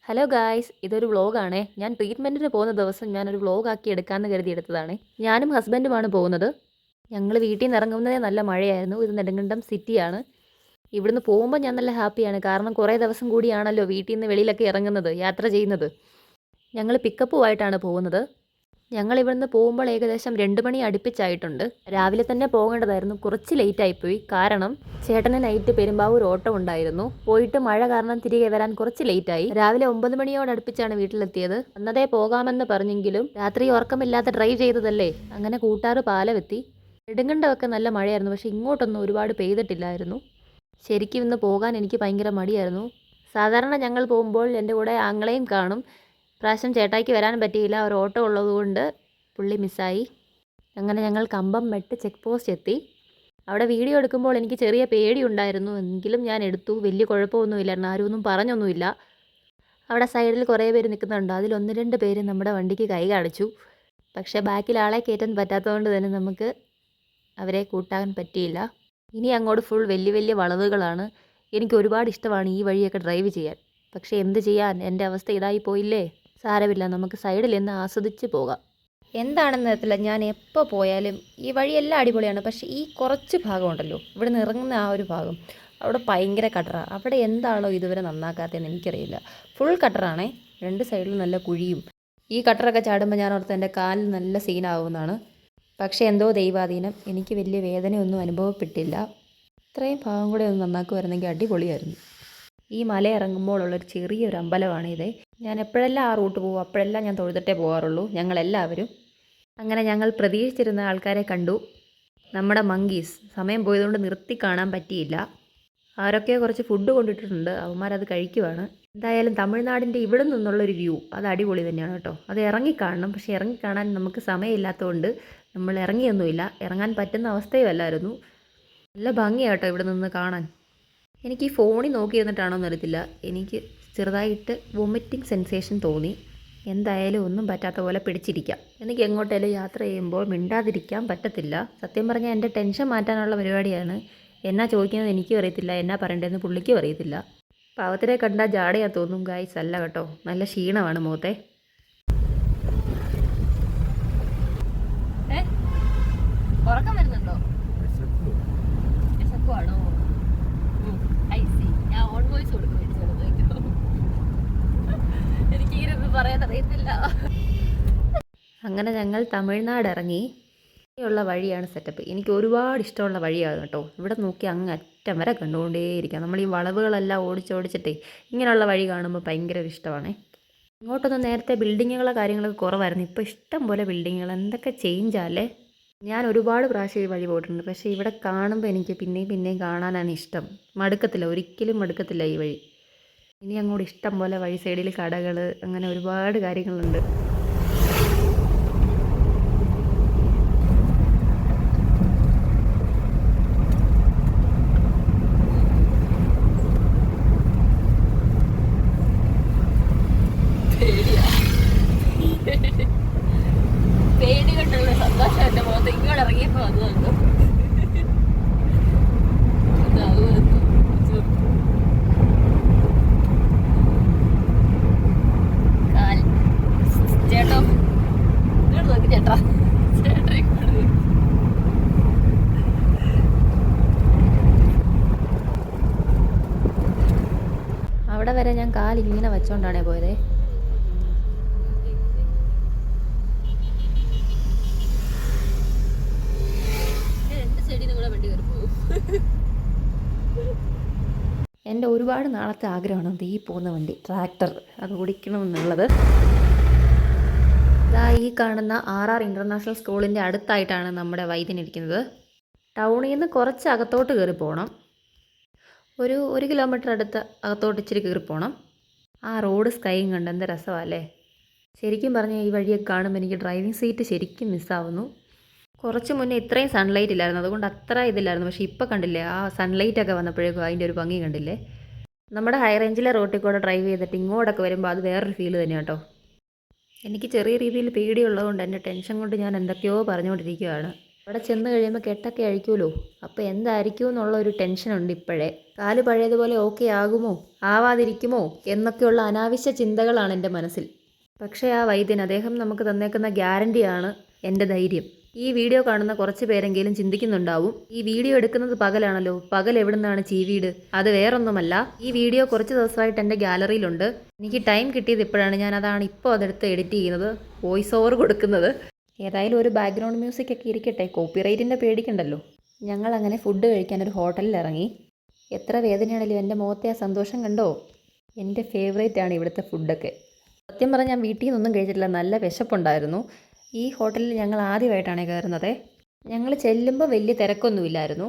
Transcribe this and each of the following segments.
Hello guys, ഇതൊരു വ്ളോഗാണേ. ഞാൻ ട്രീറ്റ്മെൻറ്റിന് പോകുന്ന ദിവസം ഞാനൊരു വ്ളോഗാക്കി എടുക്കാമെന്ന് കരുതി എടുത്തതാണേ. ഞാനും ഹസ്ബൻഡുമാണ് പോകുന്നത്. ഞങ്ങൾ വീട്ടിൽ നിന്ന് ഇറങ്ങുന്നതേ നല്ല മഴയായിരുന്നു. ഇത് നെടുങ്കണ്ടം സിറ്റിയാണ്. ഇവിടുന്ന് പോകുമ്പോൾ ഞാൻ നല്ല ഹാപ്പിയാണ്. കാരണം കുറേ ദിവസം കൂടിയാണല്ലോ വീട്ടിൽ നിന്ന് വെളിയിലൊക്കെ ഇറങ്ങുന്നത്, യാത്ര ചെയ്യുന്നത്. ഞങ്ങൾ പിക്കപ്പുമായിട്ടാണ് പോകുന്നത്. ഞങ്ങൾ ഇവിടുന്ന് പോകുമ്പോൾ ഏകദേശം 2 മണി അടുപ്പിച്ചായിട്ടുണ്ട്. രാവിലെ തന്നെ പോകേണ്ടതായിരുന്നു, കുറച്ച് ലേറ്റായിപ്പോയി. കാരണം ചേട്ടന് നൈറ്റ് പെരുമ്പാവൂർ ഓട്ടം ഉണ്ടായിരുന്നു. പോയിട്ട് മഴ കാരണം തിരികെ വരാൻ കുറച്ച് ലേറ്റായി. രാവിലെ 9 മണിയോടടുപ്പിച്ചാണ് വീട്ടിലെത്തിയത്. അന്നതേ പോകാമെന്ന് പറഞ്ഞെങ്കിലും രാത്രി ഉറക്കമില്ലാതെ ഡ്രൈവ് ചെയ്തതല്ലേ, അങ്ങനെ കൂട്ടാറ് പാലമെത്തി. നെടുങ്കണ്ടമൊക്കെ നല്ല മഴയായിരുന്നു, പക്ഷേ ഇങ്ങോട്ടൊന്നും ഒരുപാട് പെയ്തിട്ടില്ലായിരുന്നു. ശരിക്കും ഇന്ന് പോകാൻ എനിക്ക് ഭയങ്കര മടിയായിരുന്നു. സാധാരണ ഞങ്ങൾ പോകുമ്പോൾ എൻ്റെ കൂടെ ആങ്ങളെയും കാണും. പ്രാവശ്യം ചേട്ടായിക്ക് വരാൻ പറ്റിയില്ല, ഒരു ഓട്ടോ ഉള്ളതുകൊണ്ട് പുള്ളി മിസ്സായി. അങ്ങനെ ഞങ്ങൾ കമ്പംമെട്ട് ചെക്ക് പോസ്റ്റ് എത്തി. അവിടെ വീഡിയോ എടുക്കുമ്പോൾ എനിക്ക് ചെറിയ പേടിയുണ്ടായിരുന്നു, എങ്കിലും ഞാൻ എടുത്തു. വലിയ കുഴപ്പമൊന്നുമില്ലായിരുന്നു, ആരും ഒന്നും പറഞ്ഞൊന്നുമില്ല. അവിടെ സൈഡിൽ കുറേ പേര് നിൽക്കുന്നുണ്ട്. അതിൽ 1-2 പേര് നമ്മുടെ വണ്ടിക്ക് കൈ കാണിച്ചു. പക്ഷേ ബാക്കിൽ ആളെ കയറ്റാൻ പറ്റാത്തതുകൊണ്ട് തന്നെ നമുക്ക് അവരെ കൂട്ടാൻ പറ്റിയില്ല. ഇനി അങ്ങോട്ട് ഫുൾ വലിയ വലിയ വളവുകളാണ്. എനിക്ക് ഒരുപാട് ഇഷ്ടമാണ് ഈ വഴിയൊക്കെ ഡ്രൈവ് ചെയ്യാൻ. പക്ഷേ എന്ത് ചെയ്യാൻ, എൻ്റെ അവസ്ഥ ഇതായി പോയില്ലേ. സാരമില്ല, നമുക്ക് സൈഡിൽ നിന്ന് ആസ്വദിച്ച് പോകാം. എന്താണെന്ന് അറിയത്തില്ല, ഞാൻ എപ്പോൾ പോയാലും ഈ വഴിയെല്ലാം അടിപൊളിയാണ്. പക്ഷേ ഈ കുറച്ച് ഭാഗമുണ്ടല്ലോ, ഇവിടെ നിന്ന് ഇറങ്ങുന്ന ആ ഒരു ഭാഗം, അവിടെ ഭയങ്കര കട്ടറാണ്. അവിടെ എന്താണോ ഇതുവരെ നന്നാക്കാത്തതെന്ന് എനിക്കറിയില്ല. ഫുൾ കട്ടറാണേ, 2 സൈഡിലും നല്ല കുഴിയും. ഈ കട്ടറൊക്കെ ചാടുമ്പോൾ ഞാൻ ഓർത്ത് എൻ്റെ കാലിൽ നല്ല സീനാവുമെന്നാണ്. പക്ഷേ എന്തോ ദൈവാധീനം, എനിക്ക് വലിയ വേദനയൊന്നും അനുഭവപ്പെട്ടില്ല. ഇത്രയും ഭാഗം കൂടെ ഒന്ന് നന്നാക്കുമായിരുന്നെങ്കിൽ അടിപൊളിയായിരുന്നു. ഈ മല ഇറങ്ങുമ്പോൾ ഉള്ളൊരു ചെറിയൊരു അമ്പലമാണിത്. ഞാൻ എപ്പോഴെല്ലാം ആ റൂട്ട് പോകും അപ്പോഴെല്ലാം ഞാൻ തൊഴുതിട്ടേ പോകാറുള്ളൂ, ഞങ്ങളെല്ലാവരും. അങ്ങനെ ഞങ്ങൾ പ്രതീക്ഷിച്ചിരുന്ന ആൾക്കാരെ കണ്ടു, നമ്മുടെ മങ്കീസ്. സമയം പോയതുകൊണ്ട് നിർത്തി കാണാൻ പറ്റിയില്ല. ആരൊക്കെയോ കുറച്ച് ഫുഡ് കൊണ്ടിട്ടിട്ടുണ്ട്, അവന്മാരത് കഴിക്കുവാണ്. എന്തായാലും തമിഴ്നാടിൻ്റെ ഇവിടെ നിന്നുള്ളൊരു വ്യൂ അത് അടിപൊളി തന്നെയാണ് കേട്ടോ. അത് ഇറങ്ങിക്കാണണം, പക്ഷേ ഇറങ്ങിക്കാണാൻ നമുക്ക് സമയമില്ലാത്തതുകൊണ്ട് നമ്മൾ ഇറങ്ങിയൊന്നുമില്ല. ഇറങ്ങാൻ പറ്റുന്ന അവസ്ഥയും അല്ലായിരുന്നു. നല്ല ഭംഗിയാണ് കേട്ടോ ഇവിടെ നിന്ന് കാണാൻ. എനിക്ക് ഈ ഫോണിൽ നോക്കിയിരുന്നിട്ടാണോ എന്നറിയത്തില്ല, എനിക്ക് ചെറുതായിട്ട് വൊമിറ്റിംഗ് സെൻസേഷൻ തോന്നി. എന്തായാലും ഒന്നും പറ്റാത്ത പോലെ പിടിച്ചിരിക്കാം. എനിക്ക് എങ്ങോട്ടേലും യാത്ര ചെയ്യുമ്പോൾ മിണ്ടാതിരിക്കാൻ പറ്റത്തില്ല. സത്യം പറഞ്ഞാൽ എൻ്റെ ടെൻഷൻ മാറ്റാനുള്ള പരിപാടിയാണ്. എന്നാ ചോദിക്കുന്നത് എനിക്കും അറിയത്തില്ല, എന്നാ പറയേണ്ടതെന്ന് പുള്ളിക്കും അറിയത്തില്ല. പാവത്തിനെ കണ്ടാൽ ജാടയാ തോന്നും ഗായ്സ്, അല്ല കേട്ടോ. നല്ല ക്ഷീണമാണ് മുഖത്തെ. ഉറക്കം വരുന്നുണ്ടോ? വിശക്കുവാണോ? ഞാൻ ഓൺ വോയിസ് കൊടുക്കും. എനിക്കിങ്ങനെ പറയാൻ അറിയത്തില്ല. അങ്ങനെ ഞങ്ങൾ തമിഴ്നാട് ഇറങ്ങി. ഉള്ള വഴിയാണ് സെറ്റപ്പ്. എനിക്ക് ഒരുപാട് ഇഷ്ടമുള്ള വഴിയാണ് കേട്ടോ. ഇവിടെ നോക്കി അങ്ങ് അറ്റം വരെ കണ്ടുകൊണ്ടേയിരിക്കാം. നമ്മൾ ഈ വളവുകളെല്ലാം ഓടിച്ചോടിച്ചിട്ടേ ഇങ്ങനെയുള്ള വഴി കാണുമ്പോൾ ഭയങ്കര ഇഷ്ടമാണ്. ഇങ്ങോട്ടൊന്നും നേരത്തെ ബിൽഡിങ്ങുകളോ കാര്യങ്ങളൊക്കെ കുറവായിരുന്നു, ഇപ്പോൾ ഇഷ്ടം പോലെ ബിൽഡിങ്ങുകൾ. എന്തൊക്കെ ചേഞ്ചാല്ലേ. ഞാൻ ഒരുപാട് പ്രാവശ്യം ഈ വഴി പോയിട്ടുണ്ട്, പക്ഷേ ഇവിടെ കാണുമ്പോൾ എനിക്ക് പിന്നെയും പിന്നെയും കാണാനാണ് ഇഷ്ടം. മടുക്കത്തില്ല, ഒരിക്കലും മടുക്കത്തില്ല ഈ വഴി. ഇനി അങ്ങോട്ട് ഇഷ്ടം പോലെ വഴി സൈഡിൽ കടകൾ, അങ്ങനെ ഒരുപാട് കാര്യങ്ങളുണ്ട്. പേടി കൊണ്ടുള്ള സന്തോഷം എൻ്റെ മുഖത്ത് ഇങ്ങോട്ട് ഇറങ്ങിയപ്പോൾ അത് വന്നു. ചേട്ടോ ഇങ്ങോട്ട് നോക്കി ചേട്ടാ, ചേട്ടാ അവിടെ വരെ ഞാൻ കാലിങ്ങനെ വെച്ചോണ്ടാണേ പോയതേ. എൻ്റെ ഒരുപാട് നാളത്തെ ആഗ്രഹമാണ് ഈ പോകുന്ന വണ്ടി, ട്രാക്ടർ, അത് ഓടിക്കണമെന്നുള്ളത്. ഇതാ ഈ കാണുന്ന RR ഇൻ്റർനാഷണൽ സ്കൂളിൻ്റെ അടുത്തായിട്ടാണ് നമ്മുടെ വൈദ്യനിരിക്കുന്നത്. ടൗണിൽ നിന്ന് കുറച്ച് അകത്തോട്ട് കയറി പോകണം. ഒരു 1 കിലോമീറ്റർ അടുത്ത് അകത്തോട്ട് ഇച്ചിരി കയറി പോകണം. ആ റോഡ് സ്കൈയും കണ്ട് എന്ത് രസമല്ലേ. ശരിക്കും പറഞ്ഞാൽ ഈ വഴിയൊക്കെ കാണുമ്പോൾ എനിക്ക് ഡ്രൈവിംഗ് സീറ്റ് ശരിക്കും മിസ്സാവുന്നു. കുറച്ച് മുന്നേ ഇത്രയും സൺലൈറ്റ് ഇല്ലായിരുന്നു, അതുകൊണ്ട് അത്ര ഇതില്ലായിരുന്നു. പക്ഷേ ഇപ്പോൾ കണ്ടില്ലേ, ആ സൺലൈറ്റൊക്കെ വന്നപ്പോഴേക്കും അതിൻ്റെ ഒരു ഭംഗി കണ്ടില്ലേ. നമ്മുടെ ഹൈ റേഞ്ചിലെ റോട്ടിൽ കൂടെ ഡ്രൈവ് ചെയ്തിട്ട് ഇങ്ങോട്ടൊക്കെ വരുമ്പോൾ അത് വേറൊരു ഫീൽ തന്നെയാണ് കേട്ടോ. എനിക്ക് ചെറിയ രീതിയിൽ പേടിയുള്ളതുകൊണ്ട് എൻ്റെ ടെൻഷൻ കൊണ്ട് ഞാൻ എന്തൊക്കെയോ പറഞ്ഞുകൊണ്ടിരിക്കുകയാണ്. അവിടെ ചെന്ന് കഴിയുമ്പോൾ കെട്ടൊക്കെ അഴിക്കുമല്ലോ, അപ്പോൾ എന്തായിരിക്കും എന്നുള്ള ഒരു ടെൻഷനുണ്ട് ഇപ്പോഴേ. കാല് പഴയതുപോലെ ഓക്കെ ആകുമോ ആവാതിരിക്കുമോ എന്നൊക്കെയുള്ള അനാവശ്യ ചിന്തകളാണ് എൻ്റെ മനസ്സിൽ. പക്ഷേ ആ വൈദ്യൻ അദ്ദേഹം നമുക്ക് തന്നേക്കുന്ന ഗ്യാരണ്ടിയാണ് എൻ്റെ ധൈര്യം. ഈ വീഡിയോ കാണുന്ന കുറച്ച് പേരെങ്കിലും ചിന്തിക്കുന്നുണ്ടാവും, ഈ വീഡിയോ എടുക്കുന്നത് പകലാണല്ലോ, പകൽ എവിടെ നിന്നാണ് ചീവീട്? അത് വേറൊന്നുമല്ല, ഈ വീഡിയോ കുറച്ച് ദിവസമായിട്ട് എൻ്റെ ഗാലറിയിലുണ്ട്. എനിക്ക് ടൈം കിട്ടിയത് ഇപ്പോഴാണ്, അതാണ് ഇപ്പോൾ അതെടുത്ത് എഡിറ്റ് ചെയ്യുന്നത്, വോയിസ് ഓവർ കൊടുക്കുന്നത്. ഏതായാലും ഒരു ബാക്ക്ഗ്രൗണ്ട് മ്യൂസിക് ഒക്കെ ഇരിക്കട്ടെ, കോപ്പിറൈറ്റിൻ്റെ പേടിക്കണ്ടല്ലോ. ഞങ്ങളങ്ങനെ ഫുഡ് കഴിക്കാൻ ഒരു ഹോട്ടലിൽ ഇറങ്ങി. എത്ര വേദനയാണെങ്കിലും എൻ്റെ മുഖത്തെ ആ സന്തോഷം കണ്ടോ? എൻ്റെ ഫേവറേറ്റ് ആണ് ഇവിടുത്തെ ഫുഡൊക്കെ. സത്യം പറഞ്ഞാൽ ഞാൻ വീട്ടിൽ നിന്നൊന്നും കഴിച്ചിട്ടില്ല, നല്ല വിശപ്പുണ്ടായിരുന്നു. ഈ ഹോട്ടലിൽ ഞങ്ങൾ ആദ്യമായിട്ടാണ് കയറുന്നത്. ഞങ്ങൾ ചെല്ലുമ്പോൾ വലിയ തിരക്കൊന്നുമില്ലായിരുന്നു,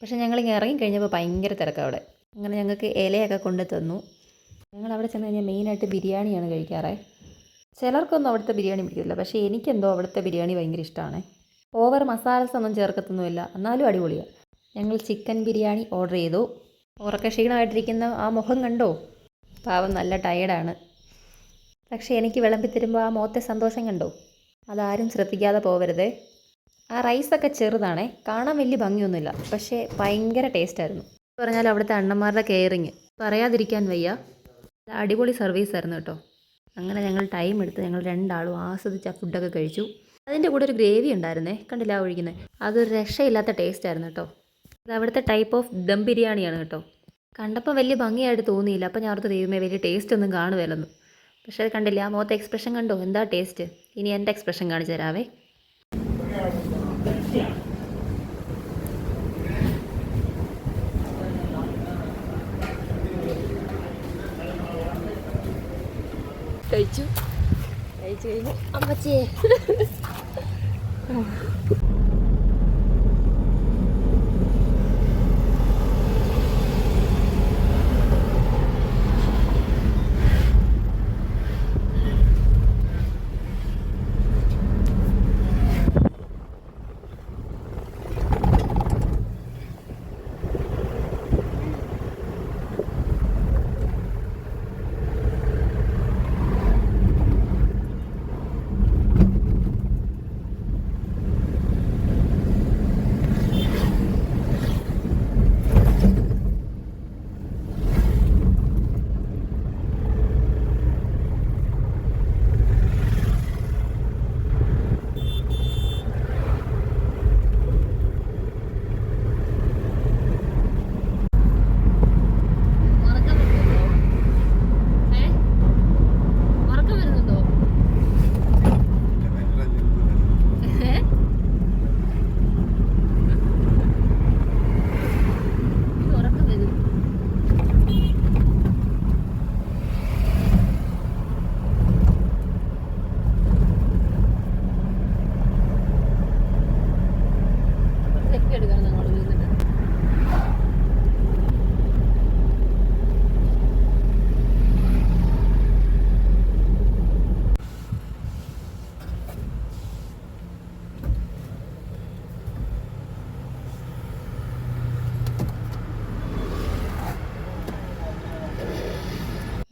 പക്ഷേ ഞങ്ങളിങ്ങനെ ഇറങ്ങിക്കഴിഞ്ഞപ്പോൾ ഭയങ്കര തിരക്കാണ് അവിടെ. അങ്ങനെ ഞങ്ങൾക്ക് ഇലയൊക്കെ കൊണ്ട് തന്നു. ഞങ്ങൾ അവിടെ ചെന്ന് കഴിഞ്ഞാൽ മെയിനായിട്ട് ബിരിയാണിയാണ് കഴിക്കാറ്. ചിലർക്കൊന്നും അവിടുത്തെ ബിരിയാണി പിടിക്കില്ല, പക്ഷേ എനിക്കെന്തോ അവിടുത്തെ ബിരിയാണി ഭയങ്കര ഇഷ്ടമാണ്. ഓവർ മസാലസ് ഒന്നും ചേർക്കത്തൊന്നുമില്ല, എന്നാലും അടിപൊളിയാണ്. ഞങ്ങൾ ചിക്കൻ ബിരിയാണി ഓർഡർ ചെയ്തു. ഉറക്ക ക്ഷീണമായിട്ടിരിക്കുന്ന ആ മുഖം കണ്ടോ? പാവം നല്ല ടയേർഡാണ്. പക്ഷേ എനിക്ക് വിളമ്പിത്തരുമ്പോൾ ആ മുഖത്തെ സന്തോഷം കണ്ടോ? അതാരും ശ്രദ്ധിക്കാതെ പോവരുതേ. ആ റൈസൊക്കെ ചെറുതാണേ, കാണാൻ വലിയ ഭംഗിയൊന്നുമില്ല, പക്ഷേ ഭയങ്കര ടേസ്റ്റായിരുന്നു. പറഞ്ഞാൽ അവിടുത്തെ അണ്ണന്മാരുടെ കെയറിങ് പറയാതിരിക്കാൻ വയ്യ. അടിപൊളി സർവീസായിരുന്നു കേട്ടോ. അങ്ങനെ ഞങ്ങൾ ടൈം എടുത്ത് ഞങ്ങൾ രണ്ടാളും ആസ്വദിച്ച് ആ ഫുഡൊക്കെ കഴിച്ചു. അതിൻ്റെ കൂടെ ഒരു ഗ്രേവി ഉണ്ടായിരുന്നേ, കണ്ടില്ല ഒഴിക്കുന്നത്, അതൊരു രക്ഷയില്ലാത്ത ടേസ്റ്റായിരുന്നു കേട്ടോ. അത് അവിടുത്തെ ടൈപ്പ് ഓഫ് ദം ബിരിയാണിയാണ് കേട്ടോ. കണ്ടപ്പോൾ വലിയ ഭംഗിയായിട്ട് തോന്നിയില്ല, അപ്പോൾ ഞാൻ ഓർത്ത് ദൈവമേ വലിയ ടേസ്റ്റ് ഒന്നും കാണുമല്ലെന്ന്. പക്ഷേ അത് കണ്ടില്ല, ആ മുഖത്തെ എക്സ്പ്രഷൻ കണ്ടോ, എന്താ ടേസ്റ്റ്. ഇനി എൻ്റെ എക്സ്പ്രഷൻ കാണിച്ചു തരാവേ. കഴിച്ചു കഴിഞ്ഞു അമ്മച്ചേ.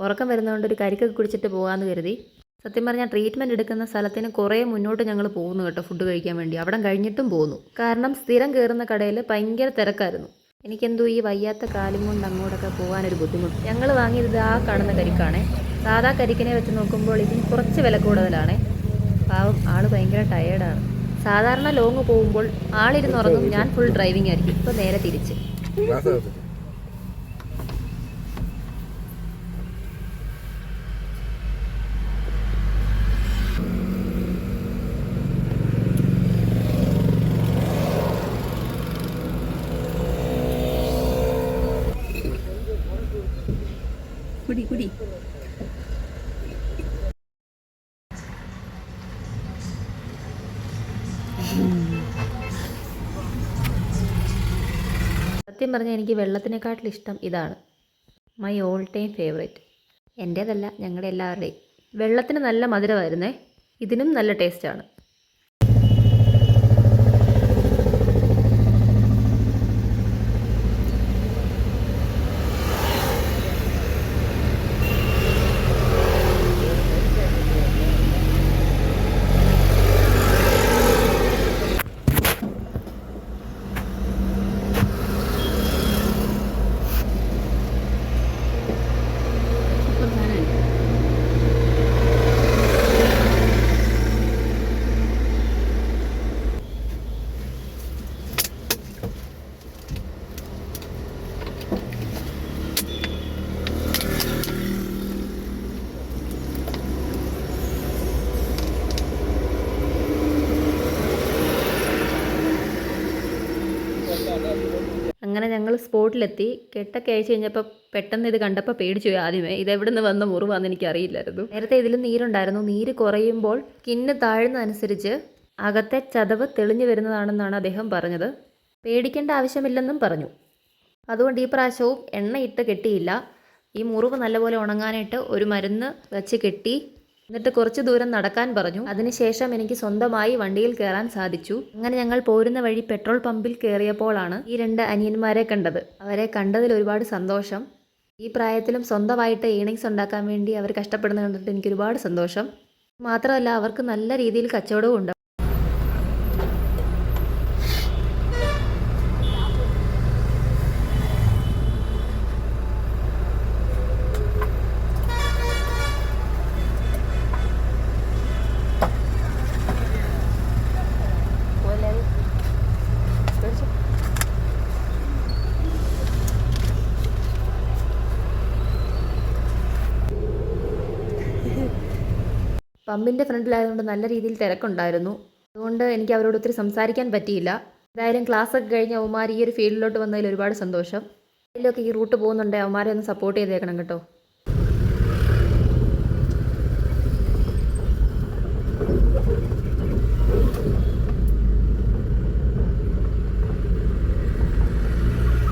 ഉറക്കം വരുന്നതുകൊണ്ട് ഒരു കരിക്കൊക്കെ കുടിച്ചിട്ട് പോകാമെന്ന് കരുതി. സത്യം പറഞ്ഞാൽ ട്രീറ്റ്മെൻറ്റ് എടുക്കുന്ന സ്ഥലത്തിന് കുറേ മുന്നോട്ട് ഞങ്ങൾ പോകുന്നു കേട്ടോ, ഫുഡ് കഴിക്കാൻ വേണ്ടി. അവിടെ കഴിഞ്ഞിട്ടും പോകുന്നു, കാരണം സ്ഥിരം കയറുന്ന കടയിൽ ഭയങ്കര തിരക്കായിരുന്നു. എനിക്കെന്തോ ഈ വയ്യാത്ത കാലും കൊണ്ട് അങ്ങോട്ടൊക്കെ പോകാനൊരു ബുദ്ധിമുട്ട്. ഞങ്ങൾ വാങ്ങിയത് ആ കാണുന്ന കരിക്കാണേ. സാധാ കരിക്കിനെ വെച്ച് നോക്കുമ്പോൾ ഇതിന് കുറച്ച് വില കൂടുതലാണ്. പാവം ആൾ ഭയങ്കര ടയേർഡാണ്. സാധാരണ ലോങ് പോകുമ്പോൾ ആളിരുന്നുറങ്ങും, ഞാൻ ഫുൾ ഡ്രൈവിംഗ് ആയിരിക്കും. ഇപ്പോൾ നേരെ തിരിച്ച്. കുടി സത്യം പറഞ്ഞാൽ എനിക്ക് വെള്ളത്തിനെക്കാട്ടിലും ഇഷ്ടം ഇതാണ്. My all time favourite. എൻ്റേതല്ല, ഞങ്ങളുടെ എല്ലാവരുടെയും. വെള്ളത്തിന് നല്ല മധുരമായിരുന്നേ, ഇതിനും നല്ല ടേസ്റ്റാണ്. സ്പോട്ടിലെത്തി. കെട്ടൊക്കെ അഴിച്ച് കഴിഞ്ഞപ്പോൾ പെട്ടെന്ന് ഇത് കണ്ടപ്പോൾ പേടിച്ചു പോയി ആദ്യമേ. ഇതെവിടെ നിന്ന് വന്ന മുറിവാന്ന് എനിക്കറിയില്ലായിരുന്നു. നേരത്തെ ഇതിലും നീരുണ്ടായിരുന്നു. നീര് കുറയുമ്പോൾ സ്കിന്ന് താഴുന്നതനുസരിച്ച് അകത്തെ ചതവ് തെളിഞ്ഞു വരുന്നതാണെന്നാണ് അദ്ദേഹം പറഞ്ഞത്. പേടിക്കേണ്ട ആവശ്യമില്ലെന്നും പറഞ്ഞു. അതുകൊണ്ട് ഈ പ്രാവശ്യവും എണ്ണയിട്ട് കെട്ടിയില്ല. ഈ മുറിവ് നല്ലപോലെ ഉണങ്ങാനായിട്ട് ഒരു മരുന്ന് വെച്ച് കെട്ടി. എന്നിട്ട് കുറച്ച് ദൂരം നടക്കാൻ പറഞ്ഞു. അതിനുശേഷം എനിക്ക് സ്വന്തമായി വണ്ടിയിൽ കയറാൻ സാധിച്ചു. അങ്ങനെ ഞങ്ങൾ പോരുന്ന വഴി പെട്രോൾ പമ്പിൽ കയറിയപ്പോഴാണ് ഈ 2 അനിയന്മാരെ കണ്ടത്. അവരെ കണ്ടതിൽ ഒരുപാട് സന്തോഷം. ഈ പ്രായത്തിലും സ്വന്തമായിട്ട് ഏണിങ്സ് ഉണ്ടാക്കാൻ വേണ്ടി അവർ കഷ്ടപ്പെടുന്നത് കണ്ടിട്ട് എനിക്ക് ഒരുപാട് സന്തോഷം. മാത്രമല്ല അവർക്ക് നല്ല രീതിയിൽ കച്ചവടവും ഉണ്ട്. പമ്പിൻ്റെ ഫ്രണ്ടിലായതുകൊണ്ട് നല്ല രീതിയിൽ തിരക്കുണ്ടായിരുന്നു. അതുകൊണ്ട് എനിക്ക് അവരോട് ഒത്തിരി സംസാരിക്കാൻ പറ്റിയില്ല. എന്തായാലും ക്ലാസ്സൊക്കെ കഴിഞ്ഞ് അവന്മാർ ഈ ഒരു ഫീൽഡിലോട്ട് വന്നതിൽ ഒരുപാട് സന്തോഷം. അതിലൊക്കെ ഈ റൂട്ട് പോകുന്നുണ്ട്, അവന്മാരെ ഒന്ന് സപ്പോർട്ട് ചെയ്തേക്കണം കേട്ടോ.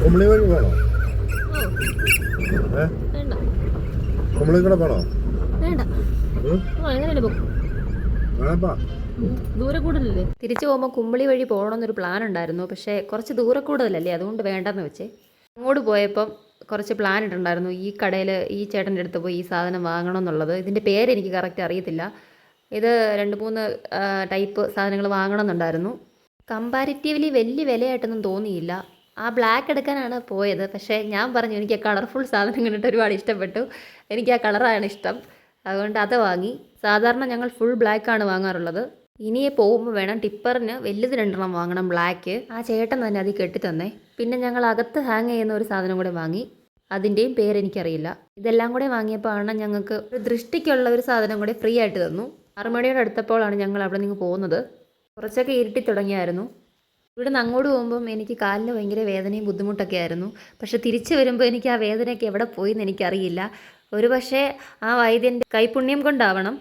കുമളി വഴി വേണോ? കുമളി കൂടെ വേണോ? വേണ്ട, ദൂരെ കൂടുതലല്ലേ. തിരിച്ചു പോകുമ്പോൾ കുമ്പളി വഴി പോകണമെന്നൊരു പ്ലാൻ ഉണ്ടായിരുന്നു. പക്ഷേ കുറച്ച് ദൂരെ കൂടുതലല്ലേ, അതുകൊണ്ട് വേണ്ടെന്ന് വെച്ചേ. അങ്ങോട്ട് പോയപ്പം കുറച്ച് പ്ലാൻ ഇട്ടുണ്ടായിരുന്നു. ഈ കടയിൽ ഈ ചേട്ടൻ്റെ അടുത്ത് പോയി ഈ സാധനം വാങ്ങണം എന്നുള്ളത്. ഇതിൻ്റെ പേരെനിക്ക് കറക്റ്റ് അറിയത്തില്ല. ഇത് 2-3 ടൈപ്പ് സാധനങ്ങൾ വാങ്ങണം എന്നുണ്ടായിരുന്നു. കമ്പാരിറ്റീവ്ലി വലിയ വിലയായിട്ടൊന്നും തോന്നിയില്ല. ആ ബ്ലാക്ക് എടുക്കാനാണ് പോയത്. പക്ഷേ ഞാൻ പറഞ്ഞു എനിക്ക് ആ കളർഫുൾ സാധനം കണ്ടിട്ട് ഒരുപാട് ഇഷ്ടപ്പെട്ടു. എനിക്ക് ആ കളറാണ് ഇഷ്ടം. അതുകൊണ്ട് അത് വാങ്ങി. സാധാരണ ഞങ്ങൾ ഫുൾ ബ്ലാക്കാണ് വാങ്ങാറുള്ളത്. ഇനിയെ പോകുമ്പോൾ വേണം ടിപ്പറിന് വലുത് 2 വാങ്ങണം ബ്ലാക്ക്. ആ ചേട്ടൻ തന്നെ അത് കെട്ടിത്തന്നേ. പിന്നെ ഞങ്ങൾ അകത്ത് ഹാങ് ചെയ്യുന്ന ഒരു സാധനം കൂടെ വാങ്ങി. അതിൻ്റെയും പേരെനിക്കറിയില്ല. ഇതെല്ലാം കൂടെ വാങ്ങിയപ്പോൾ ആണ് ഞങ്ങൾക്ക് ഒരു ദൃഷ്ടിക്കുള്ള ഒരു സാധനം കൂടെ ഫ്രീ ആയിട്ട് തന്നു. 6 മണിയോട് അടുത്തപ്പോഴാണ് ഞങ്ങൾ അവിടെ നിന്ന് പോകുന്നത്. കുറച്ചൊക്കെ ഇരുട്ടി തുടങ്ങിയായിരുന്നു. ഇവിടുന്ന് അങ്ങോട്ട് പോകുമ്പം എനിക്ക് കാലിന് ഭയങ്കര വേദനയും ബുദ്ധിമുട്ടൊക്കെ ആയിരുന്നു. പക്ഷെ തിരിച്ചു വരുമ്പോൾ എനിക്ക് ആ വേദനയൊക്കെ എവിടെ പോയി എന്ന് എനിക്കറിയില്ല. ഒരു പക്ഷേ ആ വൈദ്യൻ്റെ കൈപുണ്യം കൊണ്ടാവണം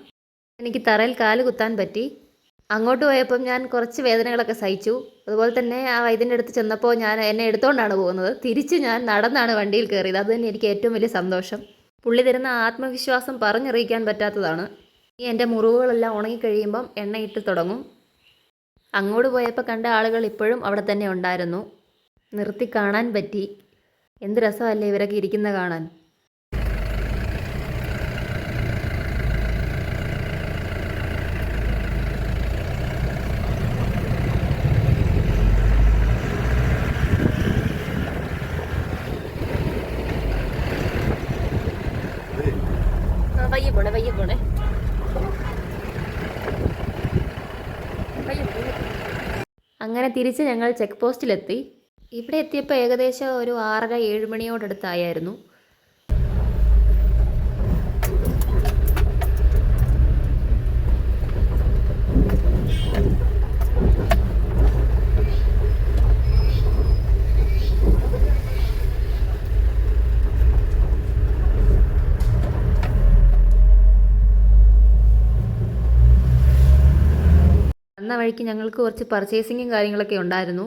എനിക്ക് തറയിൽ കാല് കുത്താൻ പറ്റി. അങ്ങോട്ട് പോയപ്പം ഞാൻ കുറച്ച് വേദനകളൊക്കെ സഹിച്ചു. അതുപോലെ തന്നെ ആ വൈദ്യൻ്റെ അടുത്ത് ചെന്നപ്പോൾ എന്നെ എടുത്തുകൊണ്ടാണ് പോകുന്നത്. തിരിച്ച് ഞാൻ നടന്നാണ് വണ്ടിയിൽ കയറിയത്. അത് തന്നെ എനിക്ക് ഏറ്റവും വലിയ സന്തോഷം. പുള്ളി തരുന്ന ആത്മവിശ്വാസം പറഞ്ഞറിയിക്കാൻ പറ്റാത്തതാണ്. ഈ എൻ്റെ മുറിവുകളെല്ലാം ഉണങ്ങിക്കഴിയുമ്പം എണ്ണയിട്ട് തുടങ്ങും. അങ്ങോട്ട് പോയപ്പോൾ കണ്ട ആളുകൾ ഇപ്പോഴും അവിടെ തന്നെ ഉണ്ടായിരുന്നു. നിർത്തി കാണാൻ പറ്റി. എന്ത് രസമല്ലേ ഇവരൊക്കെ ഇരിക്കുന്ന കാണാൻ. പയ്യെ പോണേ. അങ്ങനെ തിരിച്ച് ഞങ്ങൾ ചെക്ക് പോസ്റ്റിലെത്തി. ഇവിടെ എത്തിയപ്പോൾ ഏകദേശം ഒരു 6:30-7 മണിയോടടുത്തായിരുന്നു. വന്ന വഴിക്ക് ഞങ്ങൾക്ക് കുറച്ച് പർച്ചേസിങ്ങും കാര്യങ്ങളൊക്കെ ഉണ്ടായിരുന്നു.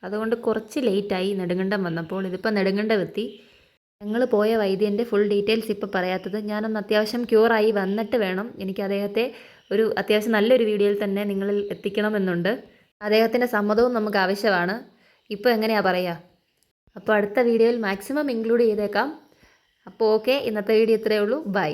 അതുകൊണ്ട് കുറച്ച് ലേറ്റായി നെടുങ്കണ്ടം വന്നപ്പോൾ. ഇതിപ്പോൾ നെടുങ്കണ്ടം എത്തി. ഞങ്ങൾ പോയ വൈദ്യൻ്റെ ഫുൾ ഡീറ്റെയിൽസ് ഇപ്പോൾ പറയാത്തത്, ഞാനൊന്ന് അത്യാവശ്യം ക്യൂറായി വന്നിട്ട് വേണം എനിക്ക് അദ്ദേഹത്തെ ഒരു അത്യാവശ്യം നല്ലൊരു വീഡിയോയിൽ തന്നെ നിങ്ങളിൽ എത്തിക്കണമെന്നുണ്ട്. അദ്ദേഹത്തിൻ്റെ സമ്മതവും നമുക്ക് ആവശ്യമാണ്. ഇപ്പോൾ എങ്ങനെയാണ് പറയുക. അപ്പോൾ അടുത്ത വീഡിയോയിൽ മാക്സിമം ഇൻക്ലൂഡ് ചെയ്തേക്കാം. അപ്പോൾ ഓക്കെ, ഇന്നത്തെ വീഡിയോ ഇത്രയേ ഉള്ളൂ. ബൈ.